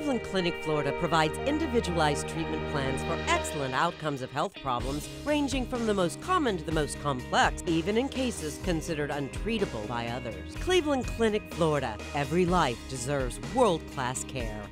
Cleveland Clinic, Florida provides individualized treatment plans for excellent outcomes of health problems ranging from the most common to the most complex, even in cases considered untreatable by others. Cleveland Clinic, Florida. Every life deserves world-class care.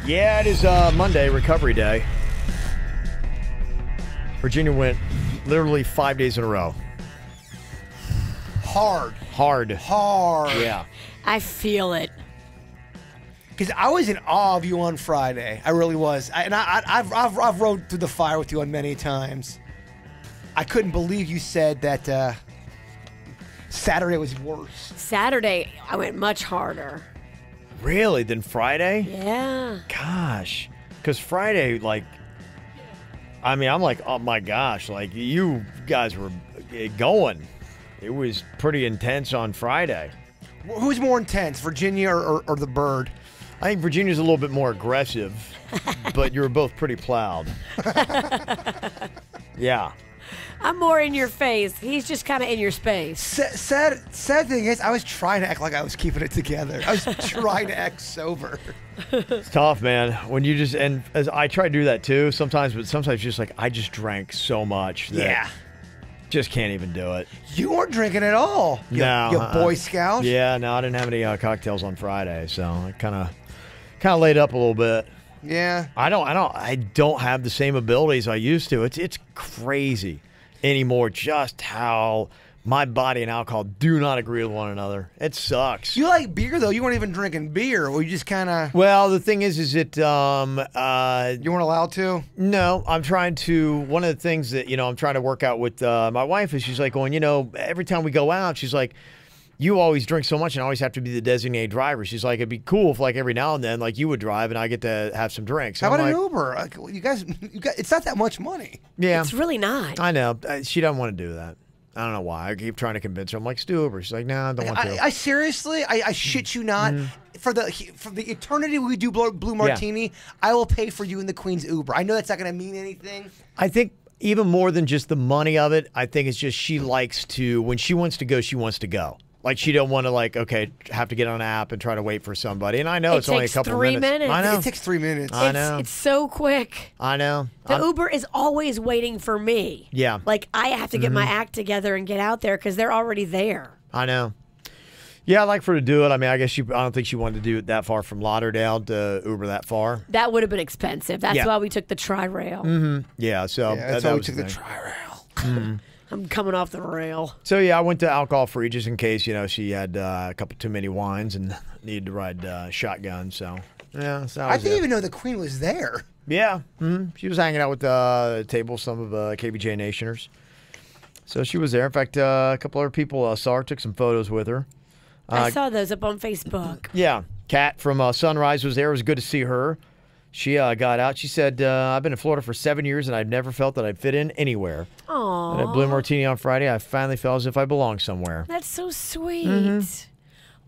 Yeah, it is Monday, recovery day. Virginia went literally 5 days in a row. Hard. Yeah. I feel it. Because I was in awe of you on Friday. I really was. I've rode through the fire with you on many times. I couldn't believe you said that Saturday was worse. Saturday, I went much harder. Really? Than Friday? Yeah. Gosh. Because Friday, like, I mean, I'm like, oh my gosh, like, you guys were going. It was pretty intense on Friday. Who's more intense, Virginia or the Bird? I think Virginia's a little bit more aggressive, but you were both pretty plowed. Yeah. I'm more in your face. He's just kind of in your space. Sad thing is, I was trying to act like I was keeping it together. I was trying to act sober. It's tough, man. When you just, and as I try to do that too sometimes, but sometimes just like, I just drank so much that just can't even do it. You weren't drinking at all. You Boy Scout. Yeah, no, I didn't have any cocktails on Friday, so I kind of laid up a little bit. Yeah. I don't have the same abilities I used to. It's crazy anymore just how my body and alcohol do not agree with one another. It sucks. You like beer though. You weren't even drinking beer, or you just kind of. Well, the thing is it you weren't allowed to. No, I'm trying to. One of the things that I'm trying to work out with my wife is she's like going, every time we go out, she's like, you always drink so much and always have to be the designated driver. She's like, it'd be cool if like every now and then like you would drive and I get to have some drinks. How about an Uber? Like, you guys, it's not that much money. Yeah, it's really not. I know. She doesn't want to do that. I don't know why. I keep trying to convince her. I'm like, let's do Uber. She's like, nah, I don't want to. I seriously, I shit you not. For the eternity we do Blue Martini, I will pay for you in the Queen's Uber. I know that's not going to mean anything. I think even more than just the money of it, I think it's just she likes to, when she wants to go, she wants to go. Like, she don't want to, have to get on an app and try to wait for somebody. And I know it's only a couple minutes. I know. It takes 3 minutes. I know. It's so quick. I know. The Uber is always waiting for me. Yeah. Like, I have to get my act together and get out there because they're already there. I know. Yeah, I'd like for her to do it. I mean, I guess I don't think she wanted to do it that far from Lauderdale to Uber that far. That would have been expensive. That's why we took the Tri-Rail. Yeah, so that's why we took the Tri-Rail. I'm coming off the rail. So, yeah, I went to alcohol-free just in case, she had a couple too many wines and needed to ride shotgun. So, yeah. So I didn't even know the Queen was there. Yeah. She was hanging out with the table, some of KVJ Nationers. So she was there. In fact, a couple other people saw her, took some photos with her. I saw those up on Facebook. Yeah. Kat from Sunrise was there. It was good to see her. She got out. She said, I've been in Florida for 7 years, and I've never felt that I'd fit in anywhere. Aww. And at Blue Martini on Friday, I finally felt as if I belonged somewhere. That's so sweet.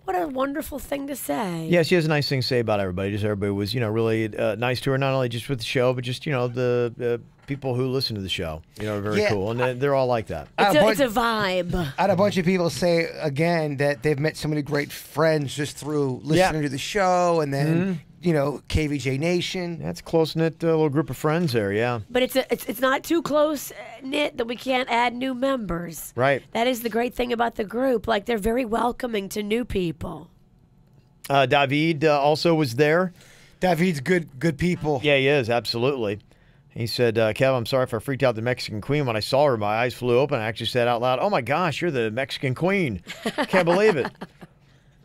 What a wonderful thing to say. Yeah, she has a nice thing to say about everybody. Just everybody was, really nice to her, not only just with the show, but just, the people who listen to the show. Very cool. And they're all like that. It's a vibe. I had a bunch of people say, again, that they've met so many great friends just through listening to the show and then... KVJ Nation. That's a close-knit little group of friends there, yeah. But it's not too close-knit that we can't add new members. Right. That is the great thing about the group. Like, they're very welcoming to new people. David also was there. David's good people. Yeah, he is, absolutely. He said, Kev, I'm sorry if I freaked out the Mexican Queen. When I saw her, my eyes flew open. I actually said out loud, oh, my gosh, you're the Mexican Queen. Can't believe it.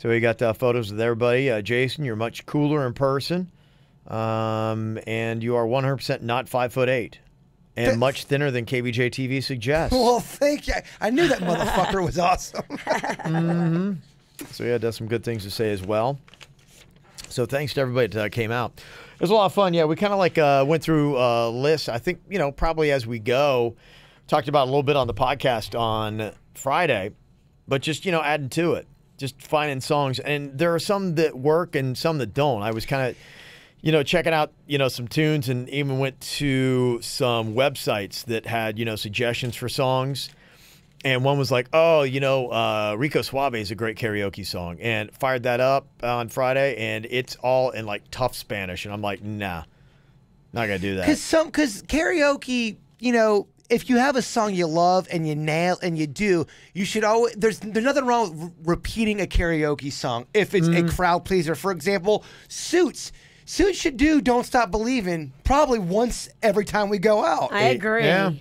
So we got photos of everybody. Jason, you're much cooler in person, and you are 100% not 5'8", and much thinner than KVJ TV suggests. Well, thank you. I knew that motherfucker was awesome. So yeah, does some good things to say as well. So thanks to everybody that came out. It was a lot of fun. Yeah, we kind of went through lists. I think probably as we go, talked about a little bit on the podcast on Friday, but just adding to it. Just finding songs, and there are some that work and some that don't. I was kind of, checking out, some tunes, and even went to some websites that had, suggestions for songs. And one was like, oh, Rico Suave is a great karaoke song, and fired that up on Friday, and it's all in tough Spanish, and I'm like, nah, not gonna do that. Because karaoke, if you have a song you love and you nail and you do, you should always. There's nothing wrong with repeating a karaoke song if it's a crowd pleaser. For example, Suits. Suits should do Don't Stop Believing probably once every time we go out. I agree. Yeah.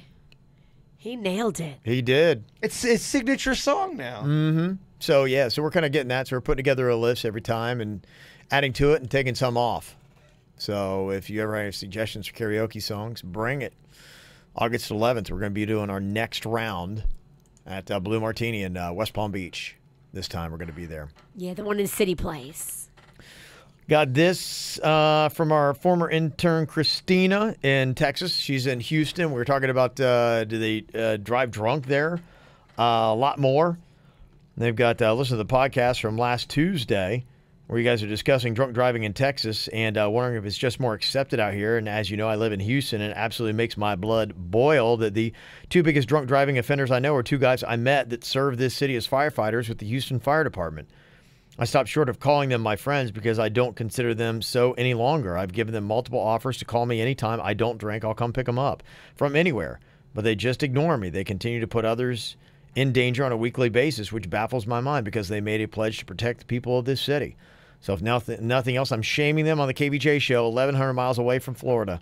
He nailed it. He did. It's his signature song now. So, yeah, so we're kind of getting that. So we're putting together a list every time and adding to it and taking some off. So if you ever have suggestions for karaoke songs, bring it. August 11th, we're going to be doing our next round at Blue Martini in West Palm Beach. This time we're going to be there. Yeah, the one in City Place. Got this from our former intern, Christina, in Texas. She's in Houston. We were talking about do they drive drunk there? A lot more. They've got listen to the podcast from last Tuesday where you guys are discussing drunk driving in Texas and wondering if it's just more accepted out here. And as you know, I live in Houston, and it absolutely makes my blood boil that the two biggest drunk driving offenders I know are two guys I met that serve this city as firefighters with the Houston Fire Department. I stopped short of calling them my friends because I don't consider them so any longer. I've given them multiple offers to call me anytime I don't drink. I'll come pick them up from anywhere. But they just ignore me. They continue to put others in danger on a weekly basis, which baffles my mind because they made a pledge to protect the people of this city. So if nothing else, I'm shaming them on the KVJ show, 1,100 miles away from Florida.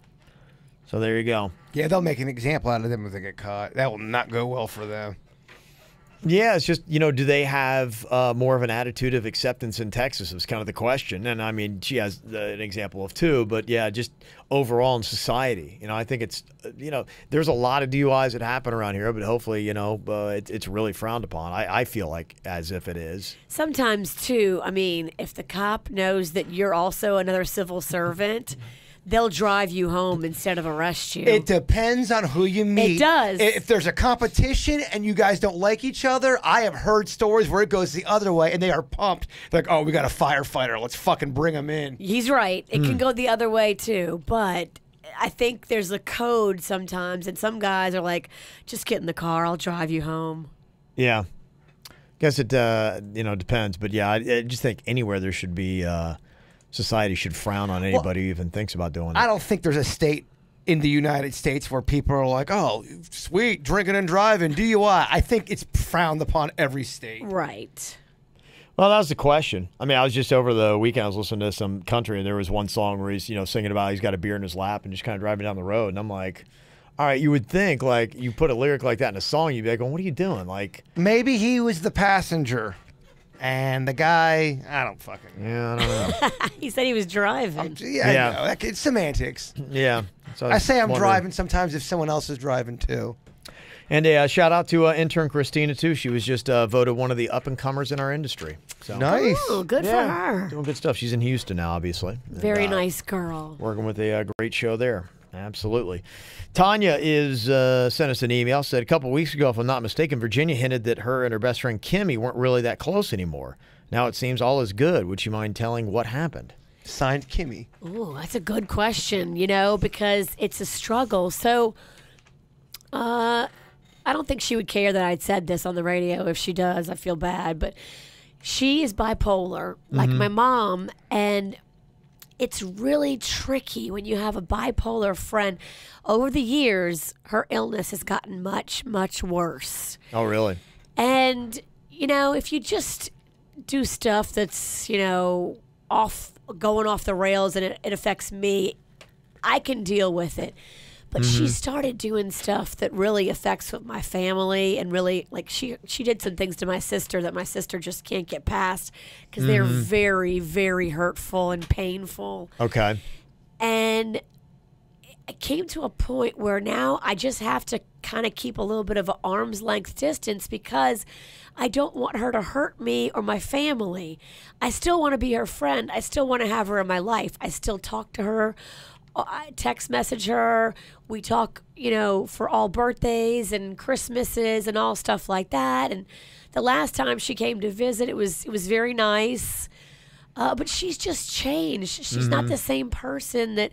So there you go. Yeah, they'll make an example out of them if they get caught. That will not go well for them. Yeah, it's just, do they have more of an attitude of acceptance in Texas is kind of the question. And, I mean, she has an example of two, but, yeah, just overall in society. I think it's, there's a lot of DUIs that happen around here, but hopefully, it's really frowned upon. I feel like as if it is. Sometimes, too, I mean, if the cop knows that you're also another civil servant, they'll drive you home instead of arrest you. It depends on who you meet. It does. If there's a competition and you guys don't like each other, I have heard stories where it goes the other way and they are pumped. They're like, oh, we got a firefighter. Let's fucking bring him in. He's right. It can go the other way, too. But I think there's a code sometimes, and some guys are like, just get in the car. I'll drive you home. Yeah. Guess it, depends. But, yeah, I just think anywhere there should be society should frown on anybody who even thinks about doing it. I don't think there's a state in the United States where people are like, oh, sweet, drinking and driving, DUI. I think it's frowned upon every state. Right. Well, that was the question. I mean, I was just over the weekend, I was listening to some country, and there was one song where he's, singing about he's got a beer in his lap and just kind of driving down the road. And I'm like, all right, you would think, like, you put a lyric like that in a song, you'd be like, well, what are you doing? Like, maybe he was the passenger. And the guy, I don't fucking know. Yeah, I don't know. He said he was driving. Yeah. I know. It's semantics. Yeah. So I say I'm driving sometimes if someone else is driving too. And a shout out to intern Christina, too. She was just voted one of the up-and-comers in our industry. So, nice. Oh, good for her. Doing good stuff. She's in Houston now, obviously. Very nice girl. Working with a great show there. Absolutely. Tanya sent us an email, said a couple weeks ago, if I'm not mistaken, Virginia hinted that her and her best friend Kimmy weren't really that close anymore. Now it seems all is good. Would you mind telling what happened? Signed, Kimmy. Ooh, that's a good question, because it's a struggle. So, I don't think she would care that I'd said this on the radio. If she does, I feel bad. But she is bipolar, like my mom, and it's really tricky when you have a bipolar friend. Over the years, her illness has gotten much, much worse. Oh, really? And, if you just do stuff that's, going off the rails and it affects me, I can deal with it. But she started doing stuff that really affects with my family, and really, like, she did some things to my sister that my sister just can't get past because they're very, very hurtful and painful. Okay. And it came to a point where now I just have to kind of keep a little bit of an arm's length distance because I don't want her to hurt me or my family. I still want to be her friend. I still want to have her in my life. I still talk to her. I text message her. We talk, for all birthdays and Christmases and all stuff like that. And the last time she came to visit, it was very nice. But she's just changed. She's not the same person that,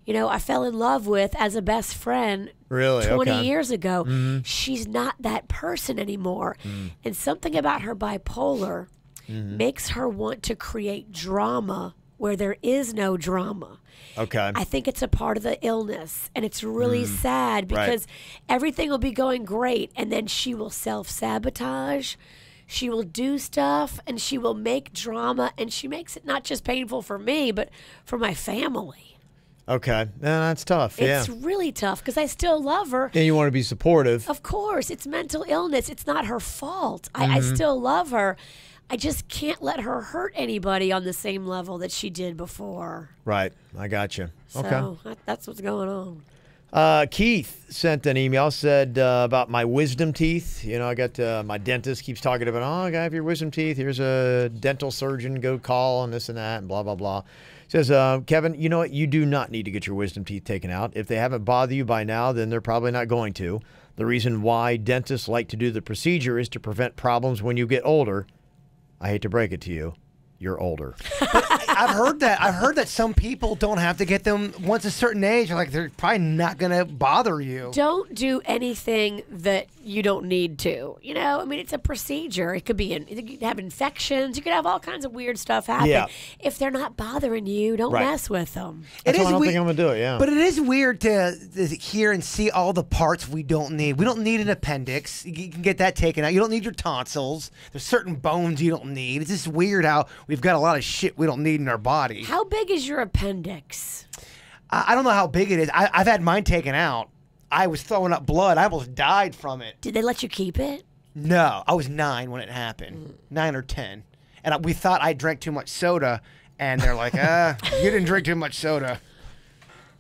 I fell in love with as a best friend really? 20 years ago. She's not that person anymore. And something about her bipolar makes her want to create drama where there is no drama. Okay. I think it's a part of the illness, and it's really sad because everything will be going great, and then she will self-sabotage. she will do stuff and she will make drama, and she makes it not just painful for me, but for my family. Okay. That's tough. Yeah. It's really tough because I still love her. And you want to be supportive. Of course, it's mental illness. It's not her fault. I still love her. I just can't let her hurt anybody on the same level that she did before. Right. I got you. Okay. So that's what's going on. Keith sent an email, said about my wisdom teeth. You know, I got my dentist keeps talking about, oh, I got to have your wisdom teeth. Here's a dental surgeon, go call and this and that and blah, blah, blah. Says, Kevin, you know what? You do not need to get your wisdom teeth taken out. If they haven't bothered you by now, then they're probably not going to. The reason why dentists like to do the procedure is to prevent problems when you get older. I hate to break it to you. You're older. I've heard that. I've heard that some people don't have to get them once a certain age. Like they're probably not going to bother you. Don't do anything that you don't need to. You know, I mean, it's a procedure. It could be, you could have infections. You could have all kinds of weird stuff happen. Yeah. If they're not bothering you, don't mess with them. That's why I don't think I'm going to do it, yeah. But it is weird to hear and see all the parts we don't need. We don't need an appendix. You can get that taken out. You don't need your tonsils. There's certain bones you don't need. It's just weird how we've got a lot of shit we don't need in our body. How big is your appendix? I don't know how big it is. I've had mine taken out. I was throwing up blood. I almost died from it. Did they let you keep it? No. I was 9 when it happened. 9 or 10. And we thought I drank too much soda. And they're like, you didn't drink too much soda.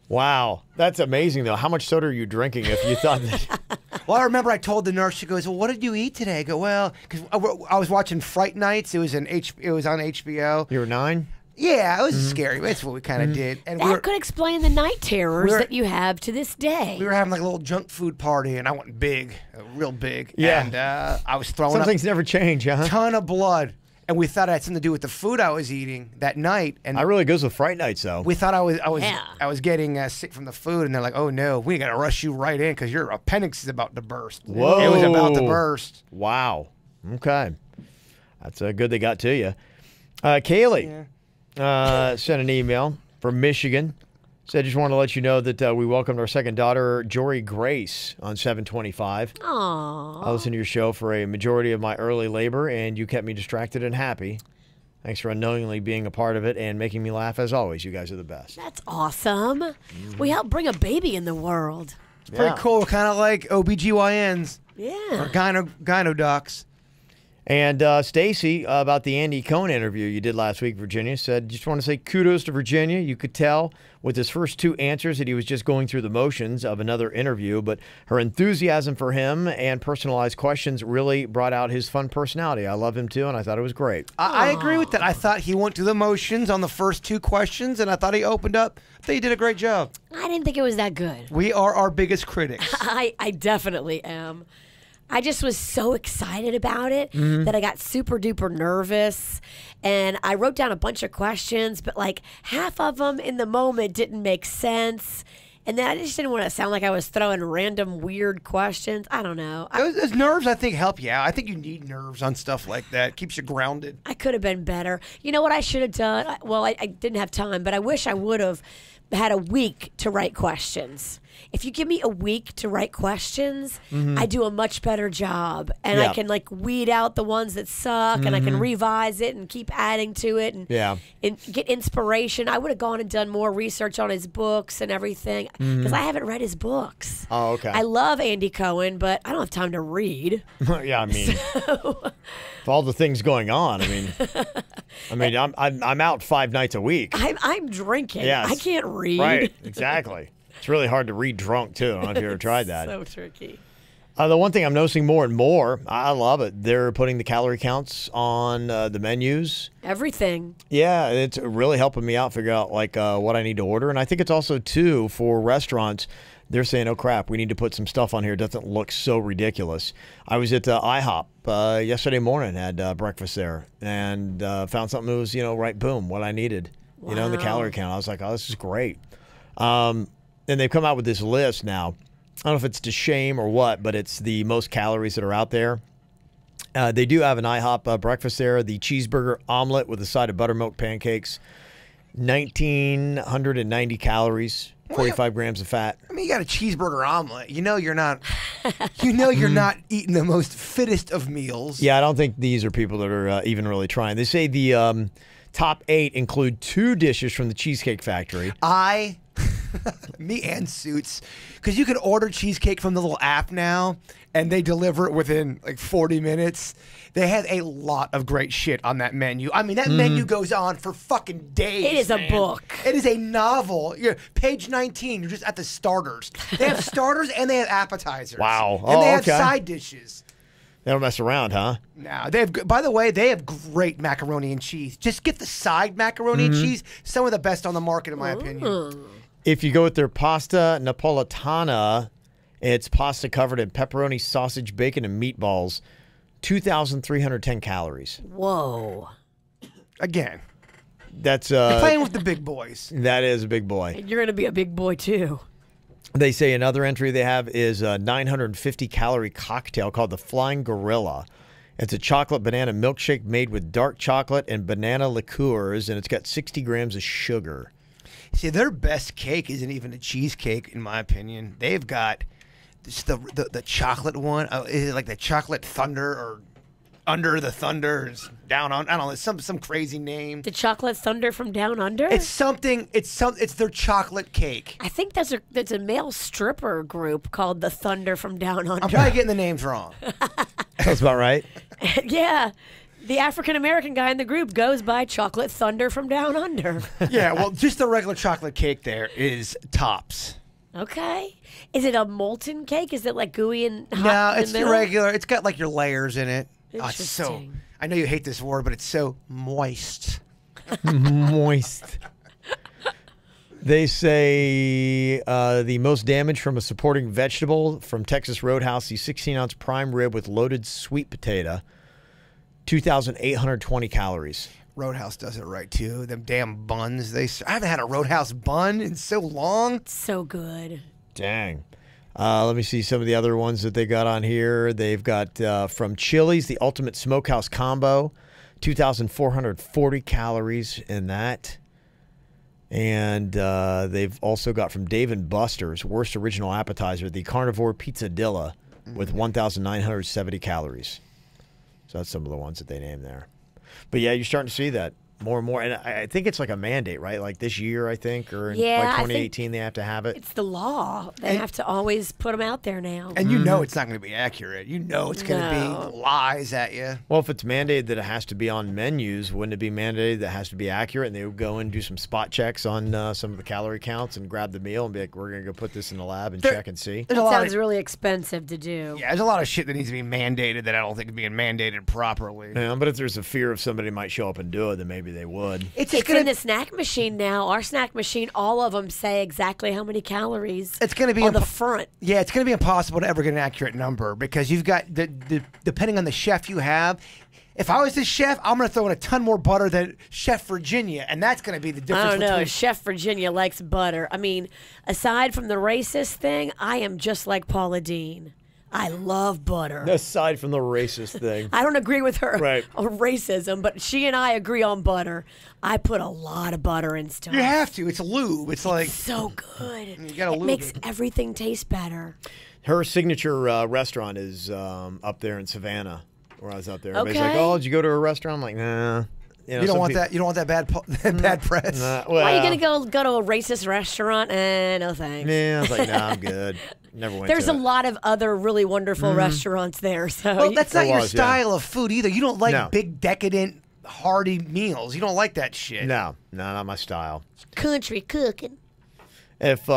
Wow. That's amazing, though. How much soda are you drinking if you thought that? Well, I remember I told the nurse, she goes, well, what did you eat today? I go, well, because I was watching Fright Nights. It was on HBO. You were 9? Yeah, it was scary. That's what we kind of did. And that could explain the night terrors that you have to this day. We were having like a little junk food party, and I went big, real big. Yeah. And I was throwing Some up things never change, huh? a ton of blood. And we thought it had something to do with the food I was eating that night. And I really goes with Fright Nights, though. we thought I was getting sick from the food, and they're like, "Oh no, we got to rush you right in because your appendix is about to burst." Whoa! It was about to burst. Wow. Okay, that's good they got to you. Kaylee sent an email from Michigan. Said, just want to let you know that we welcomed our second daughter, Jory Grace, on 7/25. Aww. I listened to your show for a majority of my early labor, and you kept me distracted and happy. Thanks for unknowingly being a part of it and making me laugh as always. You guys are the best. That's awesome. We helped bring a baby in the world. It's pretty cool, kind of like OBGYNs. Yeah. Or gyno docs. And Stacy, about the Andy Cohen interview you did last week, Virginia, said, just want to say kudos to Virginia. You could tell with his first 2 answers that he was just going through the motions of another interview, but her enthusiasm for him and personalized questions really brought out his fun personality. I love him too, and I thought it was great. I agree with that. I thought he went through the motions on the first 2 questions, and I thought he opened up. I think he did a great job. I didn't think it was that good. We are our biggest critics. I definitely am. I just was so excited about it that I got super duper nervous, and I wrote down a bunch of questions, but like half of them in the moment didn't make sense. And then I just didn't want to sound like I was throwing random weird questions. I don't know. Those nerves, I think, help you out. I think you need nerves on stuff like that. Keeps you grounded. I could have been better. You know what I should have done? I didn't have time, but I wish I would have had a week to write questions. If you give me a week to write questions, I do a much better job. And I can like weed out the ones that suck and I can revise it and keep adding to it and get inspiration. I would have gone and done more research on his books and everything because I haven't read his books. Oh, okay. I love Andy Cohen, but I don't have time to read. Yeah, I mean, with all the things going on, I mean, I'm out 5 nights a week. I'm drinking. Yes. I can't read. Right, exactly. It's really hard to read drunk, too. I don't know if you ever tried that. So tricky. The one thing I'm noticing more and more, I love it, they're putting the calorie counts on the menus. Everything. Yeah, it's really helping me out figure out like what I need to order. And I think it's also, too, for restaurants, they're saying, oh, crap, we need to put some stuff on here. It doesn't look so ridiculous. I was at IHOP yesterday morning, had breakfast there, and found something that was, right, boom, what I needed, in the calorie count. I was like, oh, this is great. And they've come out with this list now. I don't know if it's to shame or what, but it's the most calories that are out there. They do have an IHOP breakfast there, the cheeseburger omelet with a side of buttermilk pancakes, 1,990 calories. 45 grams of fat. I mean, you got a cheeseburger omelet. You know you're not. You know you're not eating the most fittest of meals. Yeah, I don't think these are people that are even really trying. They say the top 8 include 2 dishes from the Cheesecake Factory. Me and Suits, because you can order cheesecake from the little app now, and they deliver it within like 40 minutes. They have a lot of great shit on that menu. I mean, that menu goes on for fucking days. It is a book. It is a novel. Page 19, you're just at the starters. They have starters and they have appetizers. Wow. And they have okay. side dishes. They don't mess around, huh? No, they have. By the way, they have great macaroni and cheese. Just get the side macaroni and cheese. Some of the best on the market, in my opinion. If you go with their pasta napoletana, it's pasta covered in pepperoni, sausage, bacon, and meatballs. 2,310 calories. Whoa. Again, That's playing with the big boys. that is a big boy. And you're going to be a big boy, too. They say another entry they have is a 950 calorie cocktail called the Flying Gorilla. It's a chocolate banana milkshake made with dark chocolate and banana liqueurs, and it's got 60 grams of sugar. See, their best cake isn't even a cheesecake, in my opinion. They've got the chocolate one. Is it like the Chocolate Thunder or Under the Thunder? Down on, I don't know, it's some crazy name. The Chocolate Thunder from Down Under? It's something. It's their chocolate cake. I think that's a male stripper group called the Thunder from Down Under. I'm probably getting the names wrong. That's about right. Yeah. The African-American guy in the group goes by Chocolate Thunder from Down Under. Yeah, well, just the regular chocolate cake there is tops. Okay. Is it a molten cake? Is it like gooey and hot No, in it's the the middle? regular. It's got like your layers in it. Oh, it's so. Interesting. I know you hate this word, but it's so moist. Moist. They say the most damage from a supporting vegetable from Texas Roadhouse, the 16-ounce prime rib with loaded sweet potato, 2,820 calories. Roadhouse does it right too. Them damn buns. I haven't had a Roadhouse bun in so long. So good. Dang. Let me see some of the other ones that they got on here. They've got from Chili's, the Ultimate Smokehouse Combo, 2,440 calories in that. And they've also got from Dave & Buster's, worst original appetizer, the Carnivore Pizzadilla with 1,970 calories. So that's some of the ones that they named there. But yeah, you're starting to see that more and more. And I think it's like a mandate, right? Like this year, I think, or in Yeah, like I 2018, they have to have it. It's the law. They have to always put them out there now. And you know it's not going to be accurate. You know it's going to No. be lies at you. Well, if it's mandated that it has to be on menus, wouldn't it be mandated that it has to be accurate? And they would go and do some spot checks on some of the calorie counts and grab the meal and be like, we're going to go put this in the lab and check and see. There's a It lot sounds of, really expensive to do. yeah, there's a lot of shit that needs to be mandated that I don't think is being mandated properly. Yeah, but if there's a fear of somebody might show up and do it, then maybe they would. It's just It's going in to the snack machine now. Our snack machine, all of them say exactly how many calories It's going to be on the front. Yeah, it's going to be impossible to ever get an accurate number because you've got the depending on the chef you have. If I was the chef, I'm going to throw in a ton more butter than Chef Virginia, and that's going to be the difference. I don't know. between Chef Virginia likes butter. I mean, aside from the racist thing, I am just like Paula Deen. I love butter. Aside from the racist thing. I don't agree with her Right. on racism, but she and I agree on butter. I put a lot of butter in stuff. You have to. It's lube. It's like So good. You gotta It lube makes it. everything taste better. Her signature restaurant is up there in Savannah, where I was up there. Everybody's like, Okay. "Oh, did you go to a restaurant?" I'm like, "Nah." You know, you don't some want peop- that. You don't want that bad press. Nah, Why are you well, gonna go to a racist restaurant? No thanks. Yeah, I was like, "Nah, I'm good." Never went. There's to a it. lot of other really wonderful restaurants there. So Well, that's not There your was, yeah. style of food either. You don't like No. big, decadent, hearty meals. You don't like that shit. No, not my style. country cooking. If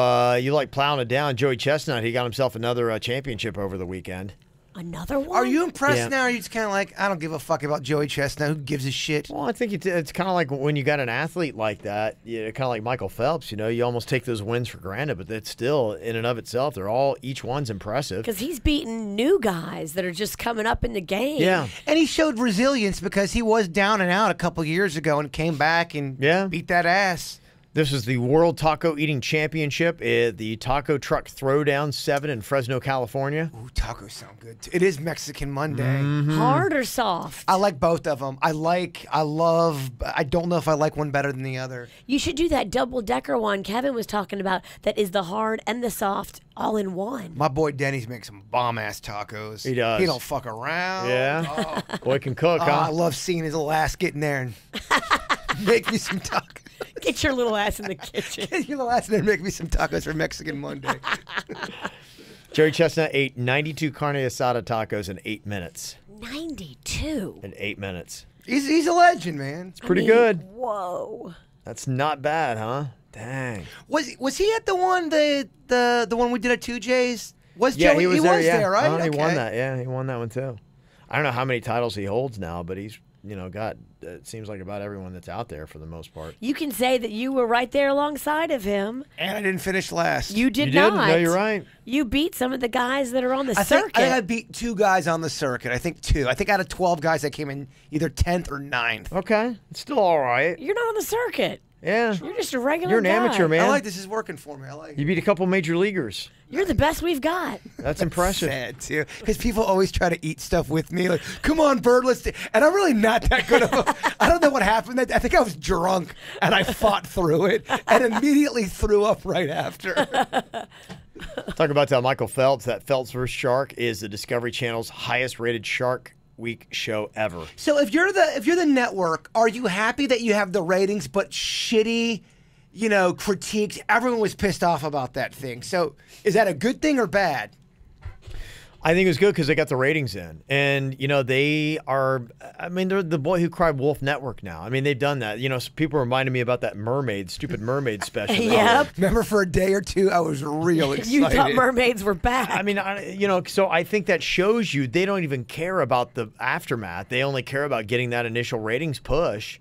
you like plowing it down, Joey Chestnut, he got himself another championship over the weekend. Another one? Are you impressed Yeah. now? Or are you just kind of like, I don't give a fuck about Joey Chestnut. Who gives a shit? Well, I think it's kind of like when you got an athlete like that, kind of like Michael Phelps, you almost take those wins for granted, but that's still, in and of itself, each one's impressive. Because he's beating new guys that are just coming up in the game. Yeah. And he showed resilience because he was down and out a couple years ago and came back and Yeah. beat that ass. This is the World Taco Eating Championship at the Taco Truck Throwdown 7 in Fresno, California. Ooh, tacos sound good. It is Mexican Monday. Mm-hmm. Hard or soft? I like both of them. I don't know if I like one better than the other. You should do that double-decker one Kevin was talking about that is the hard and the soft all in one. My boy Denny's makes some bomb-ass tacos. He does. He don't fuck around. Yeah? Boy can cook, huh? I love seeing his little ass get in there and make me some tacos. Get your little ass in the kitchen. Get your little ass in there and make me some tacos for Mexican Monday. Jerry Chestnut ate 92 carne asada tacos in 8 minutes. 92. In 8 minutes. He's a legend, man. It's pretty good. Whoa. That's not bad, huh? Dang. Was he at the one the one we did at 2J's? Yeah, Joey? he was there, yeah. there, right? Oh, he won Okay. that. Yeah, he won that one too. I don't know how many titles he holds now, but he's got it seems like about everyone that's out there for the most part. You can say that you were right there alongside of him. And I didn't finish last. You did You not. didn't? No, you're right. You beat some of the guys that are on the I circuit. think I beat 2 guys on the circuit. I think 2. I think out of 12 guys, I came in either 10th or 9th. Okay, it's still all right. You're not on the circuit. Yeah, You're just a regular you're an guy. amateur, man. I like this is working for me. I like it. You beat a couple major leaguers. You're the best we've got. That's impressive. Sad too, because people always try to eat stuff with me. Like, come on, Bird, let's. And I'm really not that good of a. I don't know what happened. I think I was drunk and I fought through it and immediately threw up right after. Talk about Michael Phelps. That Phelps vs. Shark is the Discovery Channel's highest-rated Shark Week show ever. So if you're the network, are you happy that you have the ratings but shitty, critiques? Everyone was pissed off about that thing. So is that a good thing or bad? I think it was good because they got the ratings in. And, they are, they're the Boy Who Cried Wolf network now. I mean, they've done that. So people reminded me about that stupid mermaid special. Yep. Remember for a day or two, I was real excited. You thought mermaids were bad. I mean, so I think that shows you they don't even care about the aftermath. They only care about getting that initial ratings push.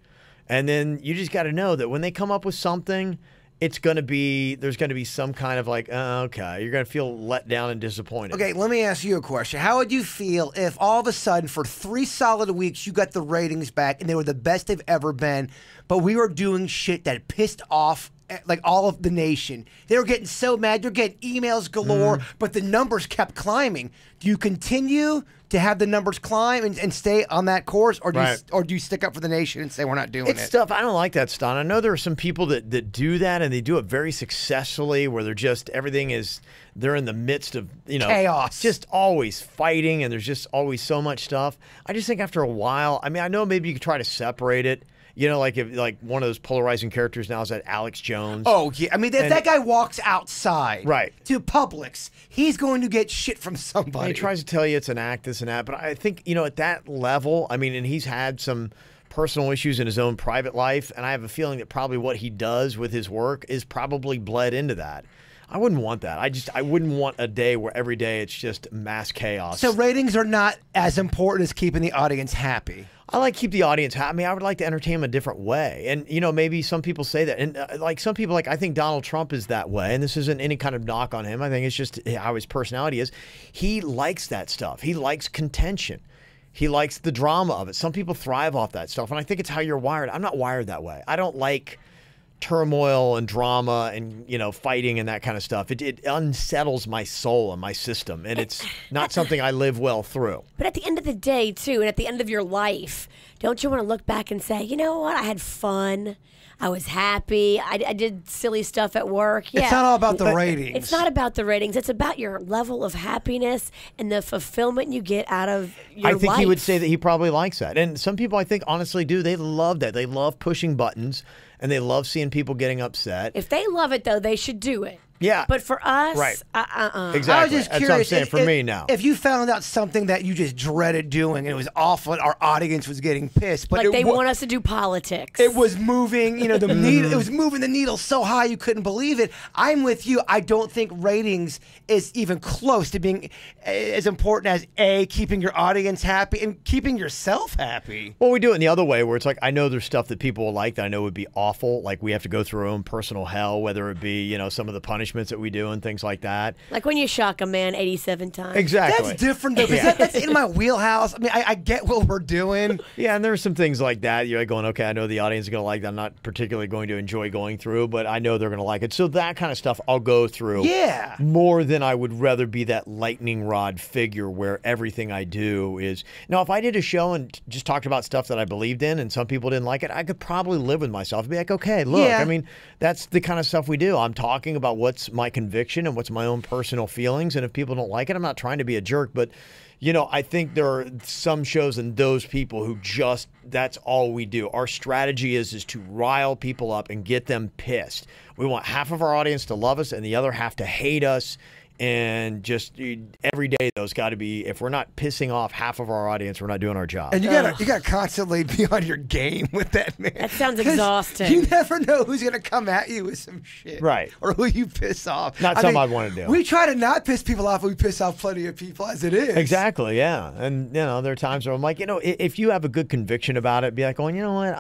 And then you just got to know that when they come up with something, there's going to be some kind of like, okay, you're going to feel let down and disappointed. Okay, let me ask you a question. How would you feel if all of a sudden for 3 solid weeks you got the ratings back and they were the best they've ever been, but we were doing shit that pissed off like all of the nation? They were getting so mad. They're getting emails galore, but the numbers kept climbing. Do you continue to have the numbers climb and stay on that course, or do you stick up for the nation and say we're not doing it? It's stuff. I don't like that, Stan. I know there are some people that do that, and they do it very successfully, where they're just they're in the midst of chaos, just always fighting, and there's just always so much stuff. I just think after a while, I know maybe you could try to separate it. If one of those polarizing characters now is that Alex Jones. Oh, yeah. I mean, if that guy walks outside to Publix, he's going to get shit from somebody. And he tries to tell you it's an act, this and that. But I think, at that level, and he's had some personal issues in his own private life, and I have a feeling that probably what he does with his work is probably bled into that. I wouldn't want that. I wouldn't want a day where every day it's just mass chaos. So ratings are not as important as keeping the audience happy. I like to keep the audience happy. I would like to entertain them a different way. And, maybe some people say that. And some people, I think Donald Trump is that way. And this isn't any kind of knock on him. I think it's just how his personality is. He likes that stuff. He likes contention. He likes the drama of it. Some people thrive off that stuff. And I think it's how you're wired. I'm not wired that way. I don't like turmoil and drama and fighting and that kind of stuff. It unsettles my soul and my system, and it's not something I live well through. But at the end of the day, too, and at the end of your life, don't you want to look back and say, you know what, I had fun, I was happy, I did silly stuff at work. Yeah. It's not all about the ratings. It's not about the ratings. It's about your level of happiness and the fulfillment you get out of your life. I think he would say that he probably likes that. And some people, I think, honestly do. They love that. They love pushing buttons, and they love seeing people getting upset. If they love it, though, they should do it. Yeah. But for us, Exactly. I was just That's curious. what I'm saying for me now. If you found out something that you just dreaded doing and it was awful, our audience was getting pissed. But like they want us to do politics. It was moving, the needle. It was moving the needle so high you couldn't believe it. I'm with you. I don't think ratings is even close to being as important as keeping your audience happy and keeping yourself happy. Well, we do it in the other way, where it's like, I know there's stuff that people will like that I know would be awful. Like we have to go through our own personal hell, whether it be some of the punishment punishments that we do and things like that. Like when you shock a man 87 times. Exactly. That's different, though, because that's in my wheelhouse. I mean, I get what we're doing. Yeah, and there are some things like that. You're like going, okay, I know the audience is going to like that. I'm not particularly going to enjoy going through, but I know they're going to like it. So that kind of stuff I'll go through. Yeah. More than I would rather be that lightning rod figure where everything I do is. Now, if I did a show and just talked about stuff that I believed in and some people didn't like it, I could probably live with myself and be like, okay, look, Yeah. I mean, that's the kind of stuff we do. I'm talking about what's my conviction and what's my own personal feelings. And if people don't like it, I'm not trying to be a jerk, but you know, I think there are some shows and those people who just, that's all we do. Our strategy is to rile people up and get them pissed. We want half of our audience to love us and the other half to hate us. And just every day, those got to be, if we're not pissing off half of our audience, we're not doing our job. And you gotta constantly be on your game with that, man. That sounds 'Cause exhausting. You never know who's gonna come at you with some shit, Right. Or who you piss off. Not something I'd want to do. We try to not piss people off, but we piss off plenty of people as it is. Exactly, yeah. And, you know, there are times where I'm like, you know, if you have a good conviction about it, be like, oh, you know what,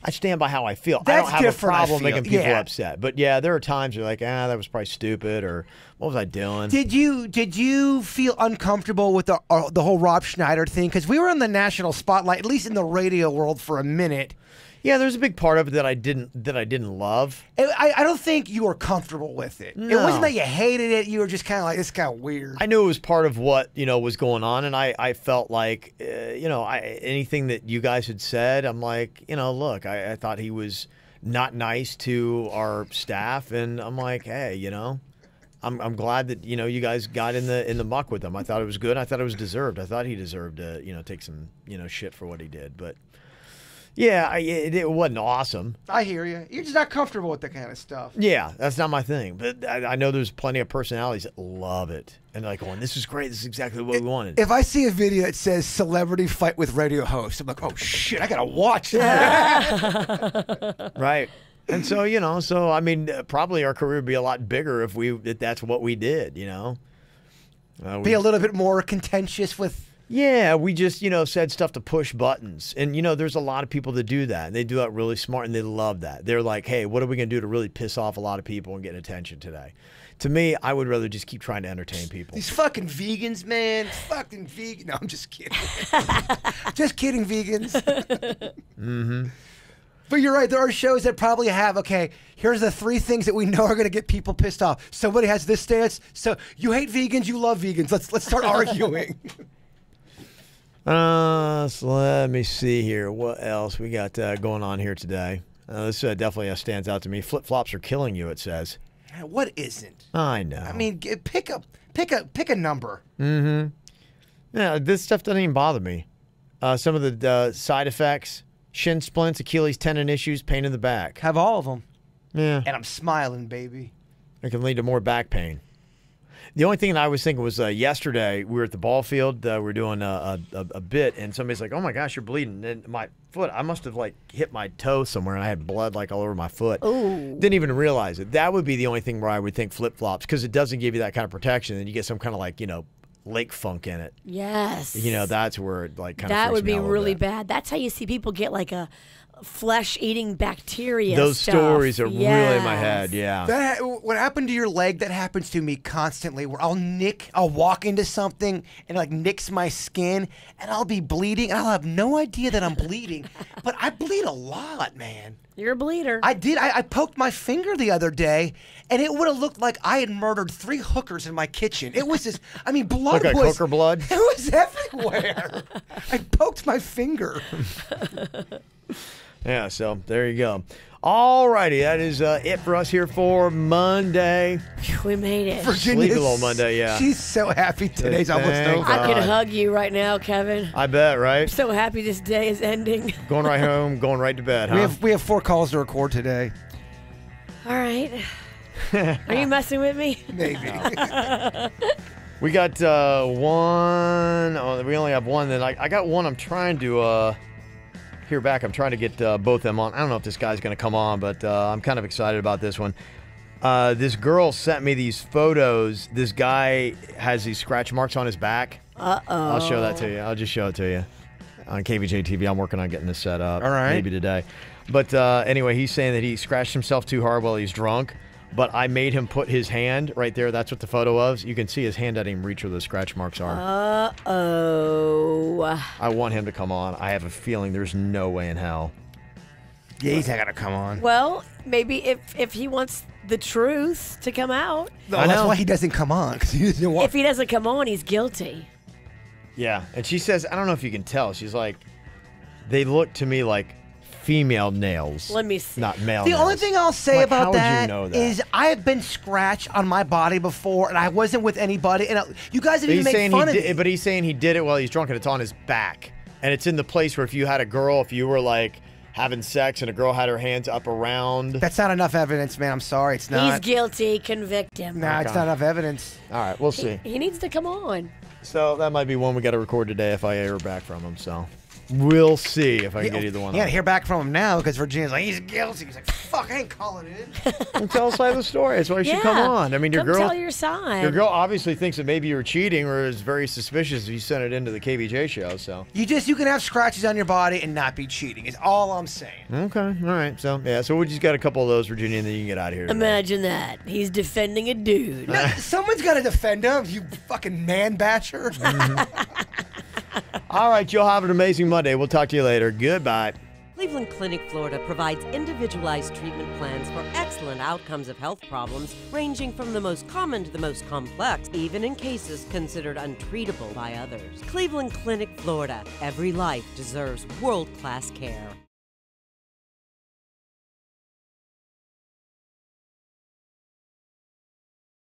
I stand by how I feel. I That's don't have different, a I problem feel. making people Yeah. upset. But, yeah, there are times you're like, that was probably stupid, or what was I doing? Did you feel uncomfortable with the whole Rob Schneider thing? Because we were in the national spotlight, at least in the radio world, for a minute. Yeah, there's a big part of it that I didn't love. I don't think you were comfortable with it. It No. wasn't that you hated it. You were just kind of like, this is kind of weird. I knew it was part of what, you know, was going on, and I felt like, you know, anything that you guys had said, I'm like, you know, look, I thought he was not nice to our staff, and I'm like, hey, you know, I'm glad that, you know, you guys got in the muck with him. I thought it was good. I thought it was deserved. I thought he deserved to, you know, take some, you know, shit for what he did. But yeah, it wasn't awesome. I hear you. You're just not comfortable with that kind of stuff. Yeah, that's not my thing. But I know there's plenty of personalities that love it. And they're like, going, this is great. This is exactly what we wanted. If I see a video that says celebrity fight with radio host, I'm like, oh shit, I gotta watch that. Right. And so, you know, I mean, probably our career would be a lot bigger if that's what we did, you know. Be a little bit more contentious with. Yeah, we just, you know, said stuff to push buttons. And, you know, there's a lot of people that do that. And they do that really smart, and they love that. They're like, hey, what are we going to do to really piss off a lot of people and get attention today? To me, I would rather just keep trying to entertain people. These fucking vegans, man. Fucking vegan. No, I'm just kidding. Just kidding, vegans. Mm-hmm. But you're right. There are shows that probably have, okay, here's the 3 things that we know are going to get people pissed off. Somebody has this stance. So you hate vegans, you love vegans. Let's start arguing. So let me see here. What else we got going on here today? This definitely stands out to me. Flip-flops are killing you, it says. What isn't? I know. I mean, pick a number. Mm-hmm. Yeah, this stuff doesn't even bother me. Some of the side effects: shin splints, Achilles tendon issues, pain in the back. Have all of them. Yeah. And I'm smiling, baby. It can lead to more back pain. The only thing that I was thinking was yesterday we were at the ball field. We were doing a bit, and somebody's like, "Oh my gosh, you're bleeding!" And my foot, I must have like hit my toe somewhere, and I had blood like all over my foot. Ooh. Didn't even realize it. That would be the only thing where I would think flip flops, because it doesn't give you that kind of protection, and you get some kind of like, you know, lake funk in it. Yes. You know, that's where it like kind of that would freaks me be out a little really bit. bad. That's how you see people get like a flesh-eating bacteria. Those stuff. stories are really in my Yes. head. Yeah. That what happened to your leg? That happens to me constantly. Where I'll walk into something and it like nicks my skin, and I'll be bleeding, and I'll have no idea that I'm bleeding, but I bleed a lot, man. You're a bleeder. I did. I poked my finger the other day, and it would have looked like I had murdered 3 hookers in my kitchen. It was just, I mean, blood Like a was hooker blood? It was everywhere. I poked my finger. Yeah, so there you go. All righty, that is it for us here for Monday. We made it. Virginia's, Sleepy little Monday, yeah. She's so happy today's almost Thank over. I could God. hug you right now, Kevin. I bet, right? I'm so happy this day is ending. Going right home, going right to bed, huh? We have 4 calls to record today. All right. Are you messing with me? Maybe. We got one. Oh, we only have one. Then I got one. I'm trying to hear back. I'm trying to get both of them on. I don't know if this guy's going to come on, but I'm kind of excited about this one. This girl sent me these photos. This guy has these scratch marks on his back. Uh-oh. I'll show that to you. I'll just show it to you on KVJ TV. I'm working on getting this set up. All right. Maybe today. But anyway, he's saying that he scratched himself too hard while he's drunk. but I made him put his hand right there. That's what the photo was. You can see his hand. I didn't even reach where the scratch marks are. Uh-oh. I want him to come on. I have a feeling there's no way in hell. Yeah, he's not gonna come on. Well, maybe if he wants the truth to come out. No, I that's know. why he doesn't come on. 'Cause he doesn't want. If he doesn't come on, he's guilty. Yeah, and she says, I don't know if you can tell. She's like, they look to me like female nails. Let me see. Not male The nails. only thing I'll say Like, about how would you that know that? is I have been scratched on my body before, and I wasn't with anybody. And you guys have But even he's made saying fun he of did, me. but he's saying he did it while he's drunk, and it's on his back, and it's in the place where if you had a girl, if you were like having sex, and a girl had her hands up around. That's not enough evidence, man. I'm sorry, it's He's not. guilty. Convict him. Nah, it's Okay. not enough evidence. All right, we'll see. He needs to come on. So that might be one we got to record today if I hear back from him. So we'll see if I can get either one. You gotta on. hear back from him now because Virginia's like, he's guilty. He's like, fuck, I ain't calling it in. And tell us the story. That's why you should come on. I mean, your come girl. tell your side. Your girl obviously thinks that maybe you were cheating or is very suspicious if you sent it into the KVJ show. So You can have scratches on your body and not be cheating. Is all I'm saying. okay, all right. So yeah, so we just got a couple of those, Virginia, and then you can get out of here. today. Imagine that. He's defending a dude. No, someone's got to defend him. You fucking man basher. All right, you'll have an amazing Monday. We'll talk to you later. Goodbye. Cleveland Clinic, Florida provides individualized treatment plans for excellent outcomes of health problems ranging from the most common to the most complex, even in cases considered untreatable by others. Cleveland Clinic, Florida. Every life deserves world-class care.